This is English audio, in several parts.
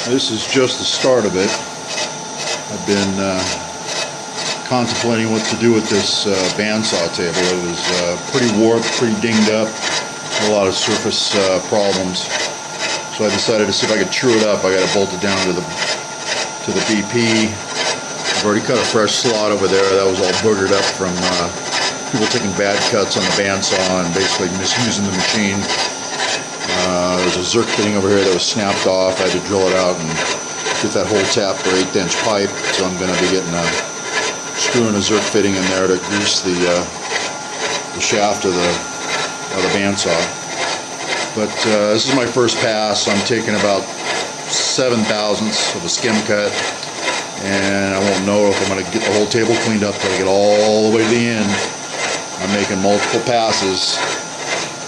This is just the start of it. I've been contemplating what to do with this bandsaw table. It was pretty warped, pretty dinged up, a lot of surface problems. So I decided to see if I could true it up. I got to bolt it down to the BP. I've already cut a fresh slot over there. That was all boogered up from people taking bad cuts on the bandsaw and basically misusing the machine. There's a Zerk fitting over here that was snapped off. I had to drill it out and get that hole tapped for 1/8 inch pipe. So I'm going to be getting screwing a Zerk fitting in there to grease the shaft of the bandsaw. But this is my first pass. I'm taking about 7/1000ths of a skim cut, and I won't know if I'm going to get the whole table cleaned up till I get all the way to the end. I'm making multiple passes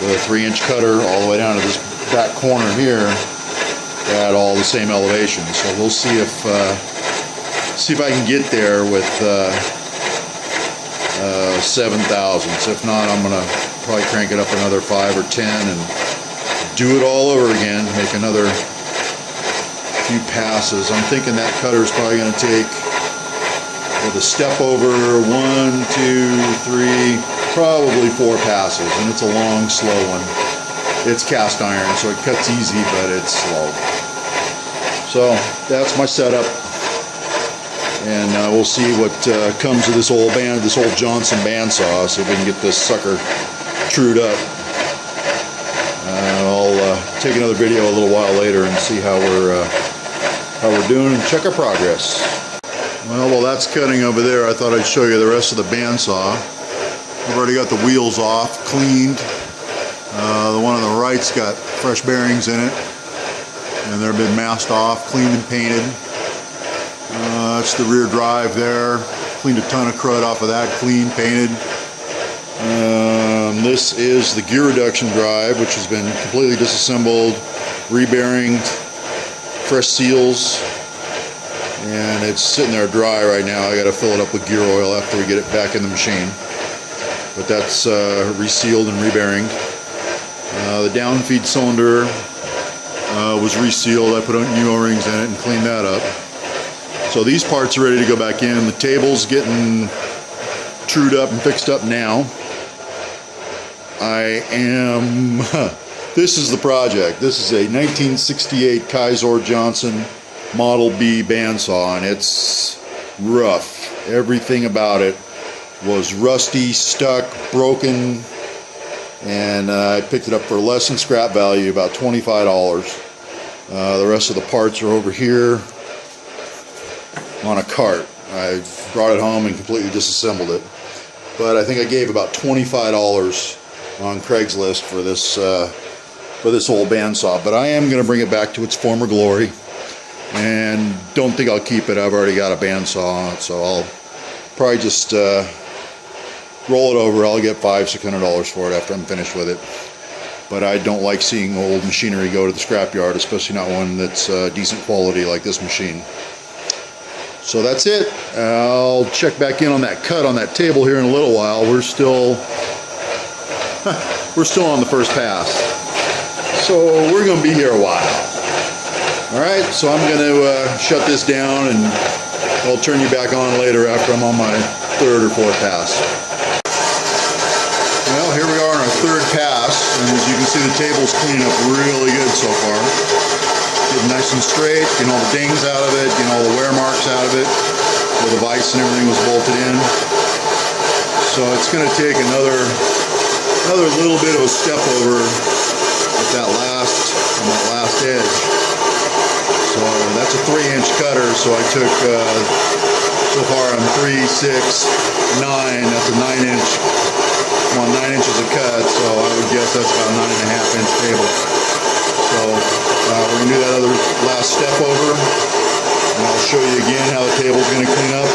with a 3-inch cutter all the way down to this back corner here at all the same elevation. So we'll see if I can get there with 7/1000ths. If not, I'm gonna probably crank it up another 5 or 10 and do it all over again. Make another few passes. I'm thinking that cutter is probably going to take, with a step over, 1, 2, 3, probably 4 passes, and it's a long, slow one. It's cast iron, so it cuts easy, but it's slow. So that's my setup, and we'll see what comes of this old Johnson bandsaw. See if we can get this sucker trued up. I'll take another video a little while later and see how we're doing and check our progress. Well, while that's cutting over there, I thought I'd show you the rest of the bandsaw. I've already got the wheels off, cleaned. The one on the right's got fresh bearings in it, and they've been masked off, cleaned and painted. That's the rear drive there. Cleaned a ton of crud off of that, cleaned, painted. This is the gear reduction drive, which has been completely disassembled, rebearinged, fresh seals, and it's sitting there dry right now. I got to fill it up with gear oil after we get it back in the machine. But that's resealed and rebearinged. The downfeed cylinder was resealed. I put new O-rings in it and cleaned that up. So these parts are ready to go back in. The table's getting trued up and fixed up now. This is the project. This is a 1968 Kaiser Johnson Model B bandsaw, and it's rough. Everything about it was rusty, stuck, broken, and I picked it up for less than scrap value, about $25. The rest of the parts are over here on a cart. I brought it home and completely disassembled it, but I think I gave about $25 on Craigslist for this old bandsaw. But I am going to bring it back to its former glory, and don't think I'll keep it. I've already got a bandsaw on it, so I'll probably just roll it over. I'll get $500-600 for it after I'm finished with it. But I don't like seeing old machinery go to the scrapyard, especially not one that's decent quality like this machine. So that's it. I'll check back in on that cut on that table here in a little while. We're still on the first pass, so we're going to be here a while. Alright, so I'm going to shut this down, and I'll turn you back on later after I'm on my 3rd or 4th pass. Well, here we are on our 3rd pass, and as you can see, the table's cleaning up really good so far. Getting nice and straight, getting all the dings out of it, getting all the wear marks out of it, where the vise and everything was bolted in. So it's going to take another little bit of a step over at that last edge. So that's a 3-inch cutter, so I took so far I'm 3, 6, 9, that's a 9-inch. I'm on 9 inches of cut, so I would guess that's about a 9.5-inch table. So we're going to do that other last step over, and I'll show you again how the table's going to clean up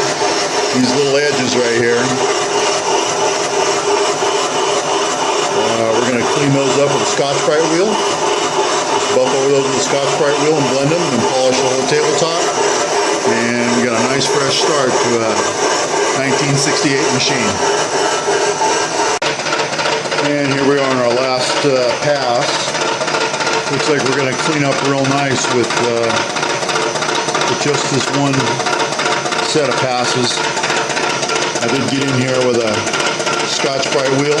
these little edges right here. We're going to clean those up with a Scotch-Brite wheel. Just buff over those with a Scotch-Brite wheel and blend them and polish the whole tabletop. And we got a nice fresh start to a 1968 machine. And here we are on our last pass. Looks like we're going to clean up real nice with with just this one set of passes. I did get in here with a Scotch-Brite wheel.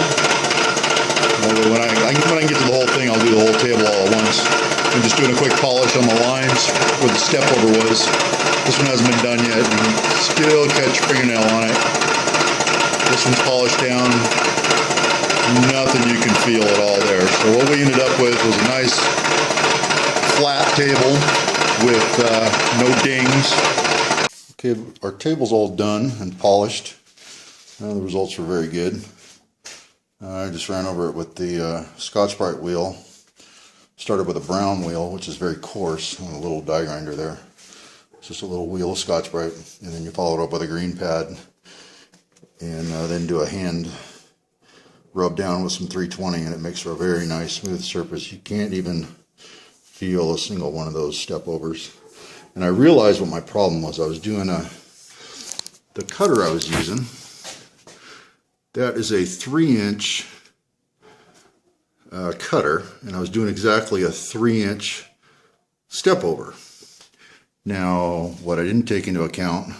Although when I get to the whole thing, I'll do the whole table all at once. I'm just doing a quick polish on the lines where the step over was. This one hasn't been done yet, and still catch fingernail on it. This one's polished down. Nothing you can feel at all there. So what we ended up with was a nice flat table with no dings. Okay, our table's all done and polished. The results were very good. I just ran over it with the Scotch-Brite wheel. Started with a brown wheel, which is very coarse, and a little die grinder there. It's just a little wheel of Scotch-Brite, and then you follow it up with a green pad, and then do a hand rub down with some 320, and it makes for a very nice smooth surface. You can't even feel a single one of those step overs. And I realized what my problem was. I was doing the cutter I was using. That is a 3-inch cutter, and I was doing exactly a 3-inch step over. Now, what I didn't take into account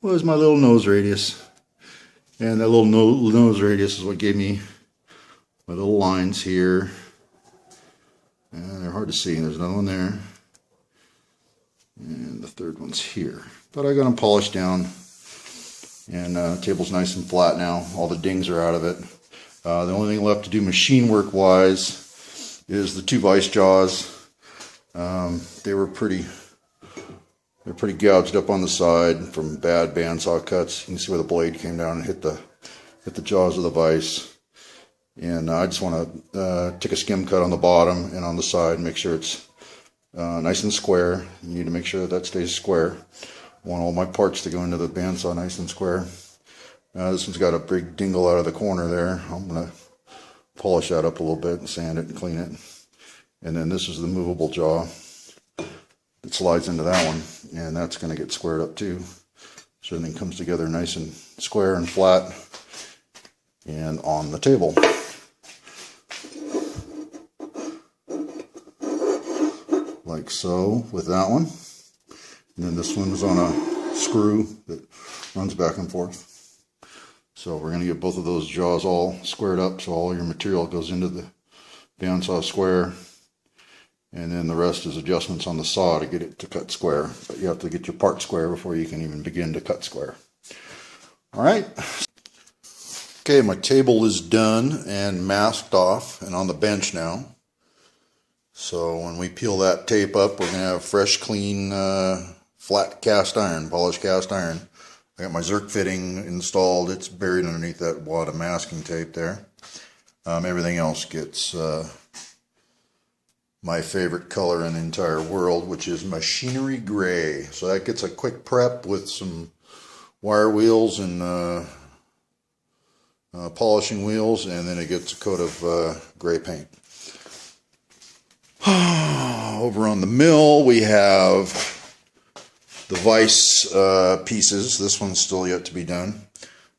was my little nose radius. And that little nose radius is what gave me my little lines here. And they're hard to see. There's another one there. And the third one's here. But I got them polished down. And the table's nice and flat now. All the dings are out of it. The only thing left to do machine work wise is the 2 Vise Jaws. They're pretty gouged up on the side from bad bandsaw cuts. You can see where the blade came down and hit the jaws of the vise. And I just want to take a skim cut on the bottom and on the side, make sure it's nice and square. You need to make sure that stays square. I want all my parts to go into the bandsaw nice and square. This one's got a big dingle out of the corner there. I'm going to polish that up a little bit and sand it and clean it. And then this is the movable jaw that slides into that one, and that's going to get squared up too, so everything comes together nice and square and flat and on the table. Like so with that one. And then this one is on a screw that runs back and forth. So we're going to get both of those jaws all squared up so all your material goes into the bandsaw square. And then the rest is adjustments on the saw to get it to cut square. But you have to get your part square before you can even begin to cut square. Alright. Okay, my table is done and masked off and on the bench now. So when we peel that tape up, we're going to have fresh, clean, flat cast iron, polished cast iron. I got my Zerk fitting installed. It's buried underneath that wad of masking tape there. Everything else gets my favorite color in the entire world, which is machinery gray. So that gets a quick prep with some wire wheels and polishing wheels, and then it gets a coat of gray paint. Over on the mill we have the vise pieces. This one's still yet to be done,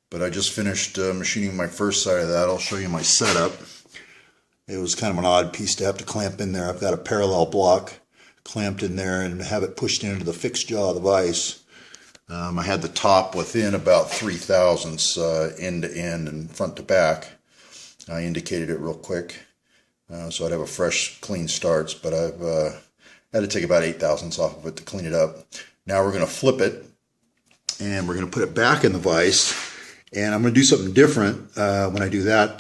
but I just finished machining my first side of that. I'll show you my setup. It was kind of an odd piece to have to clamp in there. I've got a parallel block clamped in there and have it pushed into the fixed jaw of the vise. I had the top within about 3/1000ths end to end and front to back. I indicated it real quick so I'd have a fresh, clean starts, but I've had to take about 8/1000ths off of it to clean it up. Now we're going to flip it and we're going to put it back in the vise, and I'm going to do something different when I do that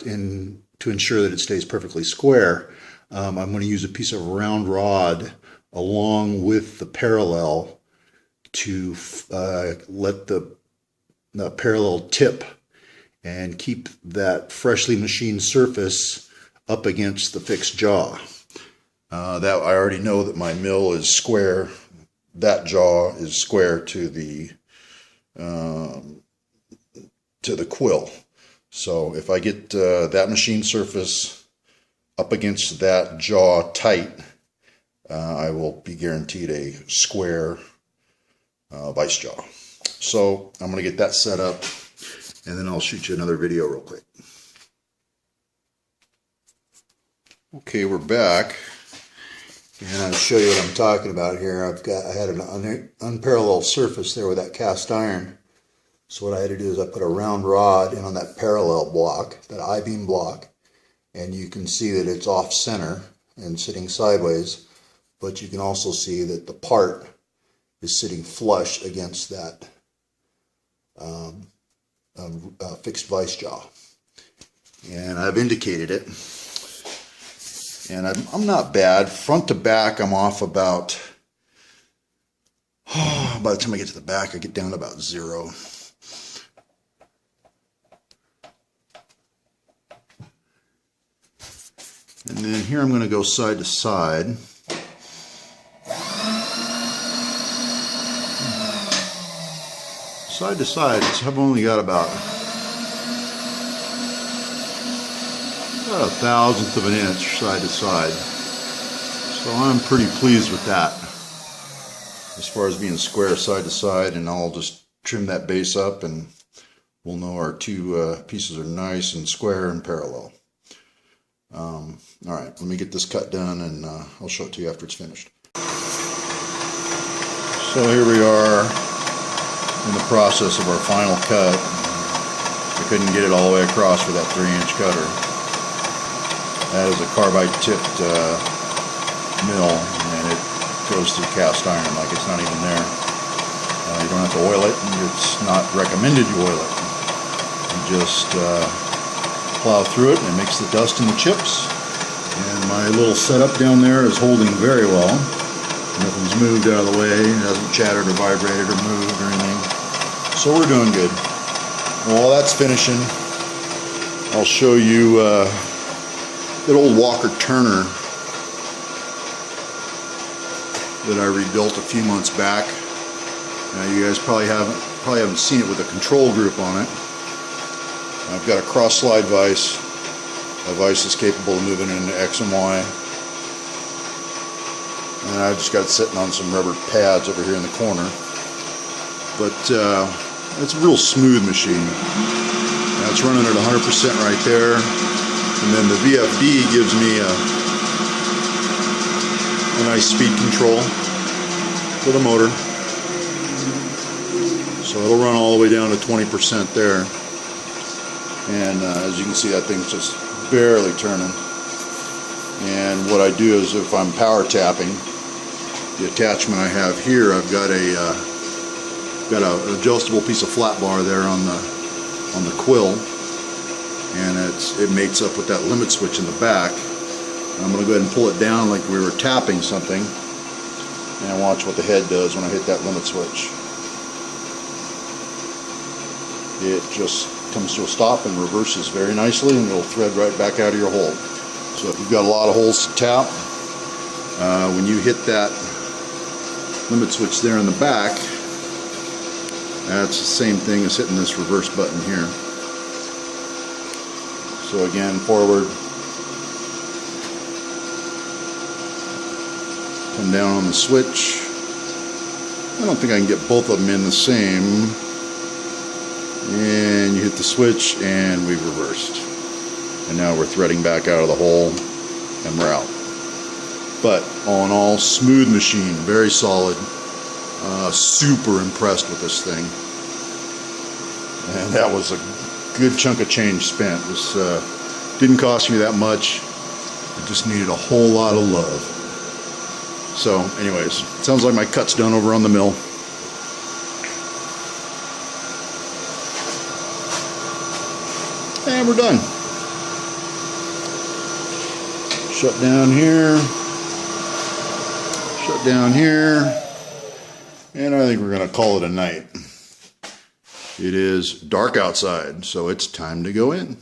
to ensure that it stays perfectly square. I'm going to use a piece of round rod along with the parallel to let the parallel tip and keep that freshly machined surface up against the fixed jaw. That I already know that my mill is square. That jaw is square to the quill. So if I get that machine surface up against that jaw tight, I will be guaranteed a square vise jaw. So I'm going to get that set up, and then I'll shoot you another video real quick. Okay, we're back, And I'll show you what I'm talking about here. I had an unparalleled surface there with that cast iron. So what I had to do is I put a round rod in on that parallel block, that I-beam block, and you can see that it's off center and sitting sideways, but you can also see that the part is sitting flush against that fixed vise jaw. And I've indicated it. And I'm not bad. Front to back, I'm off about, by the time I get to the back, I get down to about 0. And then here I'm going to go side to side. Side to side, I've only got about a thousandth of an inch side to side. So I'm pretty pleased with that as far as being square side to side, and I'll just trim that base up and we'll know our two pieces are nice and square and parallel. Alright, let me get this cut done and I'll show it to you after it's finished. So here we are in the process of our final cut. I couldn't get it all the way across with that 3-inch cutter. That is a carbide tipped mill, and it goes through cast iron like it's not even there. You don't have to oil it, and it's not recommended you oil it. You just plow through it and it makes the dust and the chips. And my little setup down there is holding very well. Nothing's moved out of the way, it hasn't chattered or vibrated or moved or anything. So we're doing good. Well, while that's finishing, I'll show you that old Walker Turner that I rebuilt a few months back. Now you guys probably haven't seen it with a control group on it. I've got a cross slide vise. A vise is capable of moving into X and Y. And I've just got it sitting on some rubber pads over here in the corner. But it's a real smooth machine. Now it's running at 100% right there. And then the VFD gives me a nice speed control for the motor. So it'll run all the way down to 20% there. And as you can see, that thing's just barely turning. And what I do is if I'm power tapping, the attachment I have here, I've got an adjustable piece of flat bar there on the quill, and it mates up with that limit switch in the back. I'm going to go ahead and pull it down like we were tapping something, and watch what the head does when I hit that limit switch. It just comes to a stop and reverses very nicely, and it'll thread right back out of your hole. So if you've got a lot of holes to tap, when you hit that limit switch there in the back, that's the same thing as hitting this reverse button here. So again, forward, come down on the switch. I don't think I can get both of them in the same. And you hit the switch and we've reversed. And now we're threading back out of the hole and we're out. But all in all, smooth machine, very solid. Super impressed with this thing. And that was a good chunk of change spent. This didn't cost me that much. It just needed a whole lot of love. So anyways, sounds like my cut's done over on the mill. And we're done. Shut down here. Shut down here. And I think we're going to call it a night. It is dark outside, so it's time to go in.